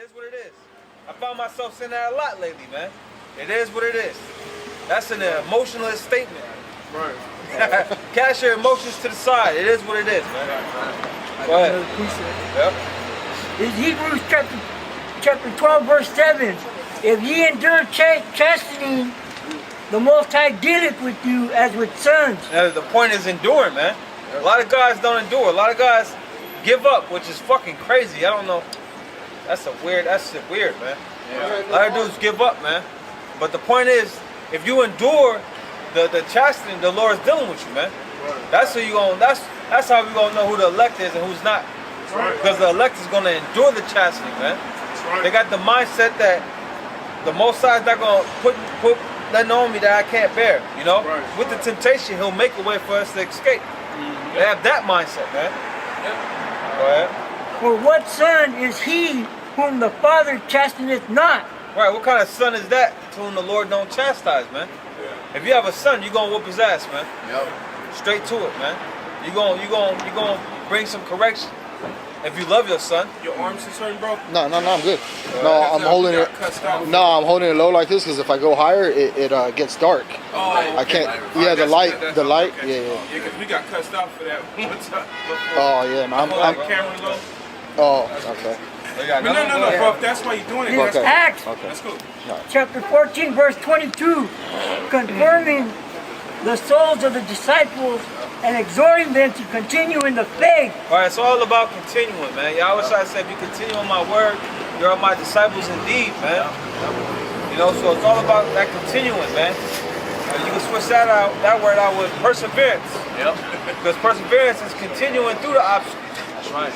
is what it is. I found myself saying that a lot lately, man. It is what it is. That's an emotionless statement. Right. Cast your emotions to the side. It is what it is, man. Go ahead. Yep. In Hebrews chapter 12, verse 7, if ye endure chastening, the Most High dealeth with you as with sons. Now, the point is enduring, man. A lot of guys don't endure. A lot of guys give up, which is fucking crazy. I don't know. That's weird, man. Yeah. A lot of dudes give up, man. But the point is, if you endure the chastening, the Lord is dealing with you, man. That's who you gonna. That's how we gonna know who the elect is and who's not. Because the elect is gonna endure the chastening, man. They got the mindset that the Most High is not gonna put nothing on me that I can't bear. You know, with the temptation, He'll make a way for us to escape. They have that mindset, man. Go ahead. For what son is he whom the Father chasteneth not? Right, what kind of son is that to whom the Lord don't chastise, man? If you have a son, you're gonna whoop his ass, man. Yep. Straight to it, man. You gonna bring some correction. If you love your son. Your arms is hurting, bro? No, I'm good. No, I'm holding it. No, I'm holding it low like this because if I go higher, it gets dark. Oh, I can't. Yeah, the light. Okay. Yeah. Yeah, because we got cussed out for that one time before. Oh yeah, no, I'm camera low. Oh, okay. But no, bro. If that's why you're doing it, Okay. Acts that's cool. chapter 14, verse 22, confirming the souls of the disciples and exhorting them to continue in the faith. All right, it's all about continuing, man. Yahweh said, if you continue on my word, you're my disciples indeed, man. You know, so it's all about that continuing, man. You can switch that word out with perseverance. Yep. Because perseverance is continuing through the obstacles. That's right.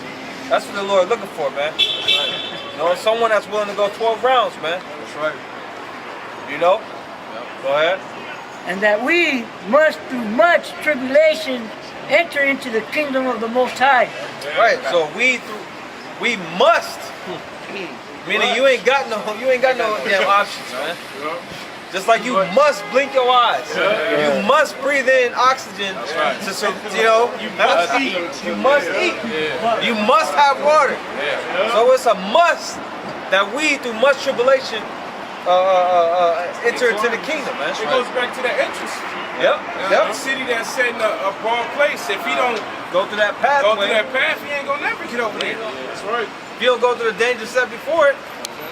That's what the Lord is looking for, man. That's right. You know, someone that's willing to go 12 rounds, man. That's right. You know? Yep. Go ahead. And that we must through much tribulation enter into the kingdom of the Most High. Right. So we must. Meaning you ain't got no damn options, man. Just like you must blink your eyes. You must breathe in oxygen. To, you know, you must eat. You must eat. You must have water. So it's a must that we, through much tribulation, enter into the kingdom, man. It goes back to the entrance. Yep. The city that's set in a broad place. If he don't go through that path, he ain't gonna never get over there. That's right. If you don't go through the danger set before it,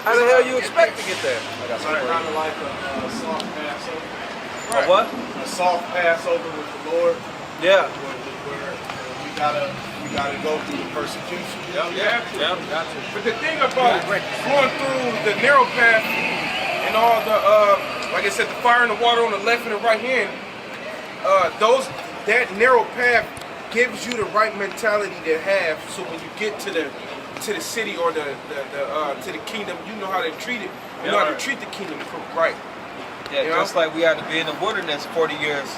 how the hell you expect to get there? It's kind of like a soft Passover. A what? A soft Passover with the Lord. Yeah. Where we gotta go through the persecution. Yeah. But the thing about going through the narrow path and all the like I said, the fire and the water on the left and the right hand, that narrow path gives you the right mentality to have. So when you get to the city or to the kingdom, you know how to treat it. You know how to treat the kingdom right. Yeah, you just like we had to be in the wilderness 40 years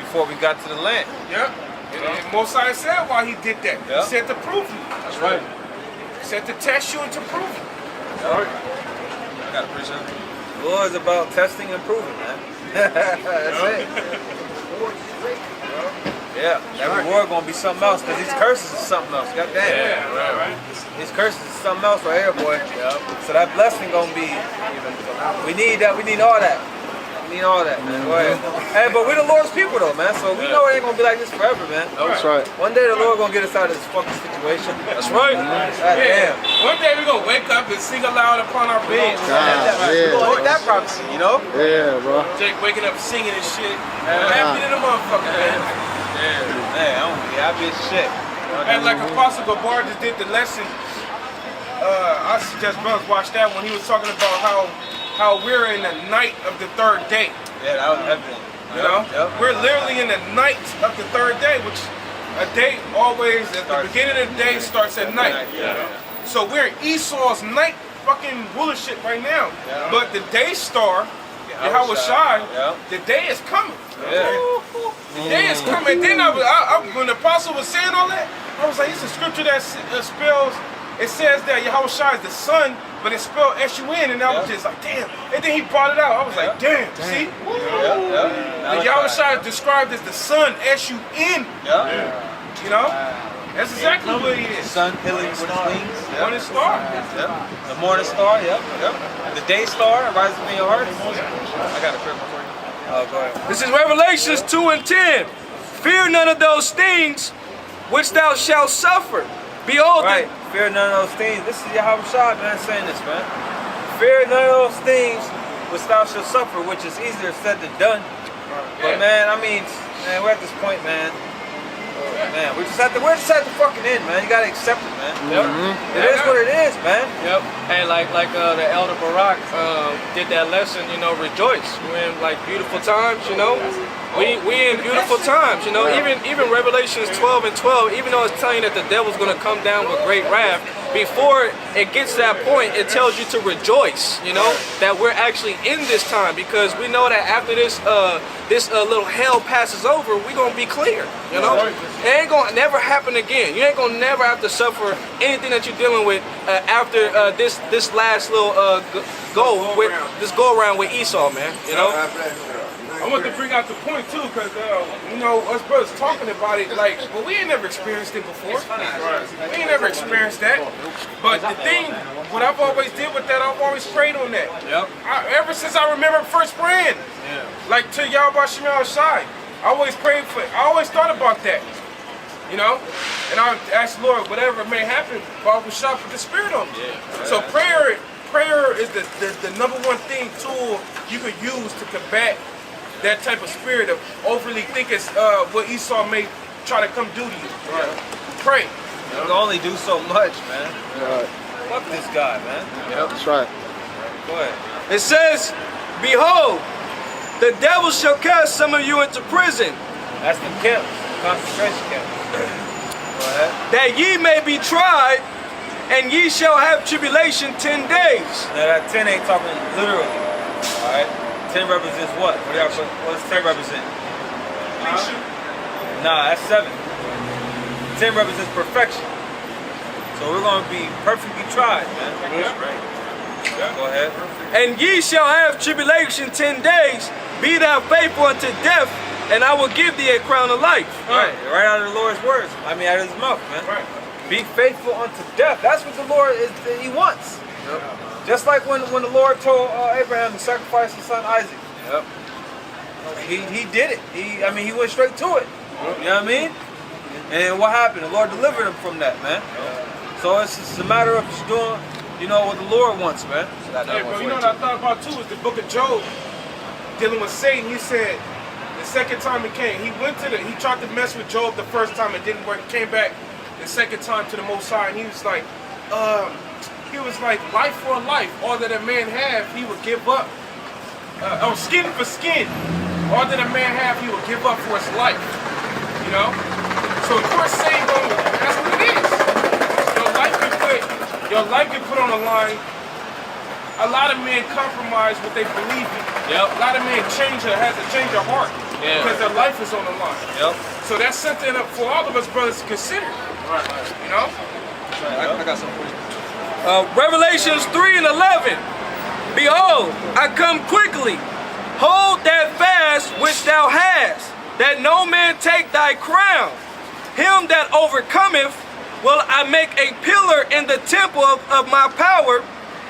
before we got to the land. Yeah. And Mosiah said why he did that. He said to prove you. That's right. He said to test you and to prove you. All right. I gotta appreciate it. The Lord is about testing and proving, man. That's it. Yeah, that reward gonna be something else, because these curses is something else. God damn. Yeah, right. These curses is something else right here, boy. So that blessing gonna be, we need that, we need all that. We need all that, man. Go ahead. Hey, but we're the Lord's people though, man, so we know it ain't gonna be like this forever, man. That's right. One day the Lord gonna get us out of this fucking situation. That's right. God damn. One day we're gonna wake up and sing aloud upon our beds. That prophecy, you know? Yeah, bro. Jake waking up singing and shit. Happy to the motherfucker, man. Man, I'm gonna be happy as shit. And like Apostle Gabar just did the lesson, I suggest brothers watch that when he was talking about how we're in the night of the third day. Yeah, that was evident. You know? We're literally in the night of the third day, which a day always, at the beginning of the day starts at night. So we're in Esau's night fucking bullshit right now. But the day star, Yahweh Shai, the day is coming. The day is coming. And then when the apostle was saying all that, I was like, it's a scripture that spells, it says that Yahweh Shai is the son, but it's spelled S-U-N, and I was just like, damn. And then he brought it out. I was like, damn, see? The Yahweh Shai is described as the son, S-U-N. You know? That's exactly what he is. Sun healing with his wings. Morning star. Yep. The morning star. Yep. The day star rises in your heart. I got a quick one for you. Oh, go ahead. This is Revelations 2:10. Fear none of those things which thou shalt suffer. Behold, Right. Fear none of those things. This is Yahweh Shai, man, saying this, man. Fear none of those things which thou shalt suffer, which is easier said than done. But man, I mean, man, we're at this point, man. Man, we're just at the fucking end, man. You gotta accept it, man. It is what it is, man. Yep. And like the Elder Barak did that lesson, you know, rejoice. We're in like beautiful times, you know. We in beautiful times, you know. Even Revelations 12:12, even though it's telling you that the devil's gonna come down with great wrath, before it gets to that point, it tells you to rejoice, you know, that we're actually in this time, because we know that after this little hell passes over, we're gonna be clear, you know. It ain't gonna never happen again. You ain't gonna never have to suffer anything that you're dealing with after this last little go around with Esau, man, you know. I want to bring out the point too, because you know, us brothers talking about it like, well, we ain't never experienced it before. We ain't never experienced that. But the thing, what I've always did with that, I've always prayed on that. Ever since I remember first praying, like to Yahweh Shai, I always prayed for it. I always thought about that, you know. And I asked the Lord, whatever may happen, Baruch Shah, put the Spirit on me. So prayer is the number one tool you could use to combat that type of spirit of overly thinking what Esau may try to come do to you. Pray. You can only do so much, man. Fuck this guy, man. That's right. Go ahead. It says, behold, the devil shall cast some of you into prison, That's the camps, concentration camps. Go ahead. that ye may be tried, and ye shall have tribulation 10 days. Now that 10 ain't talking literally. Alright? 10 represents what? What does 10 represent? Nah, that's 7. 10 represents perfection. So we're going to be perfectly tried, man. Go ahead. And ye shall have tribulation 10 days. Be thou faithful unto death, and I will give thee a crown of life. Right out of the Lord's words. I mean, out of his mouth, man. Be faithful unto death. That's what the Lord he wants. Just like when the Lord told Abraham to sacrifice his son Isaac. He did it. He went straight to it. You know what I mean? And what happened? The Lord delivered him from that, man. So it's just a matter of just doing, you know, what the Lord wants, man. Hey, bro, you know what I thought about too is the book of Job, dealing with Satan. He said the second time he came, he tried to mess with Job the first time, it didn't work. He came back the second time to the Most High, and he was like, life for life. All that a man have, he would give up. Skin for skin. All that a man have, he would give up for his life. You know? So of course, Satan, that's what it is. Your life can put on the line. A lot of men compromise what they believe in. A lot of men have to change their heart because their life is on the line. So that's something for all of us brothers to consider. You know? I got something for you. Revelations 3:11. Behold, I come quickly. Hold that fast which thou hast, that no man take thy crown. Him that overcometh will I make a pillar in the temple of my power,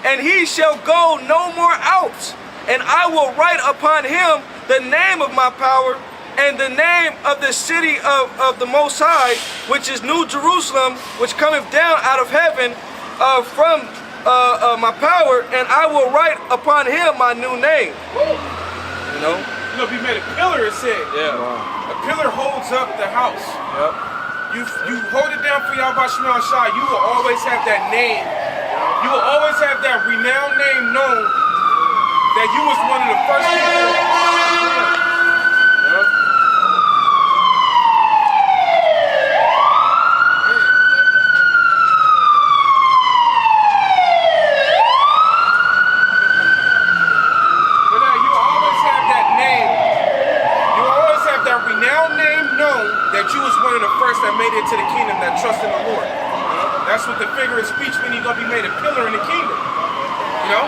and he shall go no more out. And I will write upon him the name of my power, and the name of the city of the Most High, which is New Jerusalem, which cometh down out of heaven from my power, and I will write upon him my new name. You know? You know, be made a pillar, it said. A pillar holds up the house. You hold it down for Yahweh Shai, you will always have that name. You will always have that renowned name known that you was one of the first people. To the kingdom that trust in the Lord. That's what the figure of speech means. You're going to be made a pillar in the kingdom. You know?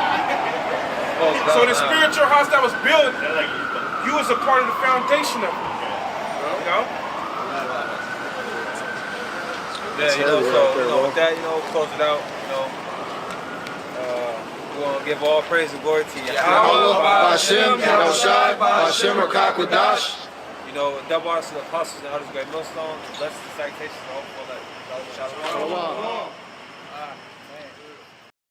So the spiritual house that was built, you was a part of the foundation of it. You know? Yeah, you know, so with that, close it out. We want to give all praise and glory to you. Allah, Hashem, Yahushai, Hashem, Rakakwadash. Double honors to the apostles and others, great millstone. Blessings and salutations to all for that. Shalom. Shalom.